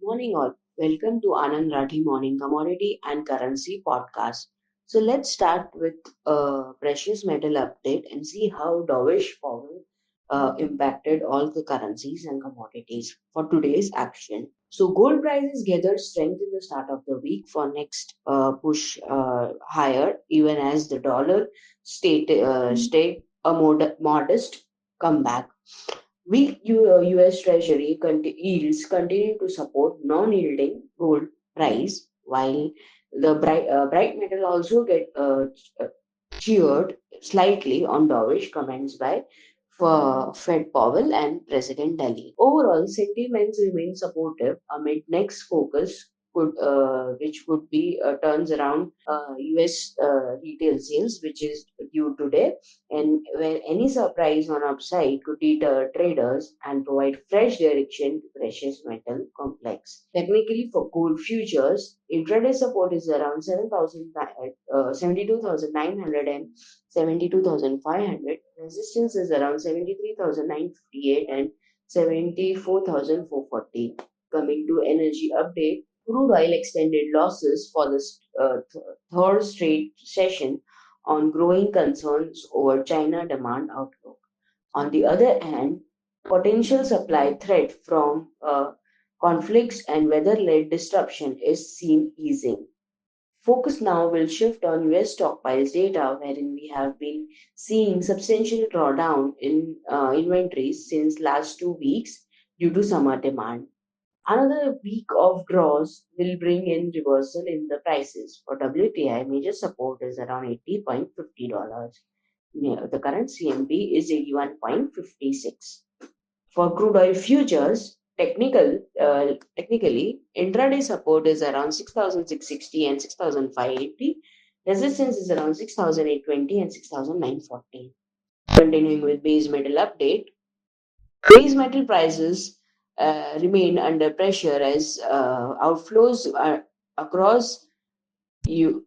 morning, all. Welcome to Anand Rathi Morning Commodity and Currency Podcast. So, let's start with a precious metal update and see how dovish Powell impacted all the currencies and commodities for today's action. So, gold prices gathered strength in the start of the week for next push higher, even as the dollar stayed a modest comeback. Weak U.S. Treasury yields continue to support non-yielding gold price, while the bright metal also get cheered slightly on dovish comments by Fed Powell and President Daly. Overall, sentiments remain supportive amid next focus which could be turns around U.S. Retail sales, which is due today, and where any surprise on upside could deter traders and provide fresh direction to precious metal complex. Technically, for gold futures, intraday support is around 72,900 and 72,500. Resistance is around 73,958 and 74,440. Coming to energy update, crude oil extended losses for the third straight session on growing concerns over China demand outlook. On the other hand, potential supply threat from conflicts and weather-led disruption is seen easing. Focus now will shift on US stockpiles data, wherein we have been seeing substantial drawdown in inventories since last 2 weeks due to summer demand. Another week of draws will bring in reversal in the prices. For WTI, major support is around $80.50. The current CMB is 81.56. For crude oil futures, technically, intraday support is around 6,660 and 6,580. Resistance is around 6,820 and 6,940. Continuing with base metal update, base metal prices remain under pressure as outflows are across U-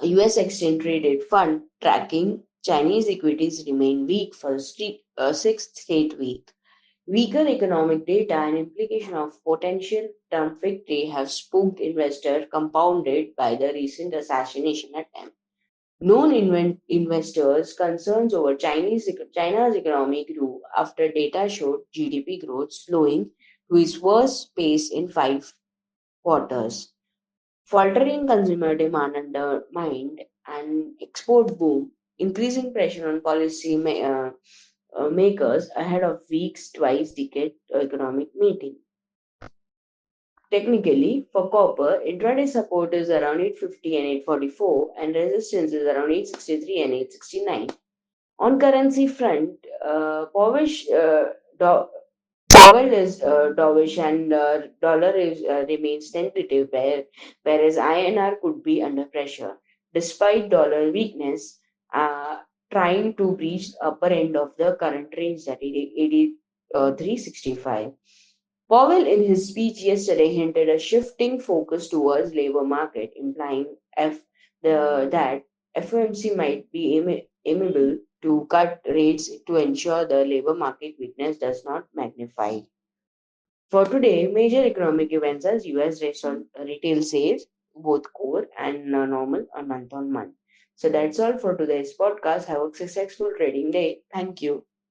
US exchange traded fund tracking Chinese equities remain weak for sixth straight week. Weaker economic data and implication of potential Trump victory have spooked investors, compounded by the recent assassination attempt. Investors' concerns over China's economy grew after data showed GDP growth slowing to its worst pace in 5 quarters. Faltering consumer demand undermined an export boom, increasing pressure on makers ahead of week's twice-decade economic meeting. Technically, for copper, intraday support is around 850 and 844, and resistance is around 863 and 869. On currency front, Powell is dovish and dollar remains tentative, whereas INR could be under pressure. Despite dollar weakness, trying to breach the upper end of the current range at 83.65. Powell, in his speech yesterday, hinted a shifting focus towards labor market, implying that FOMC might be amenable to cut rates to ensure the labor market weakness does not magnify. For today, major economic events as US retail sales, both core and normal, on month on month. So that's all for today's podcast. Have a successful trading day. Thank you.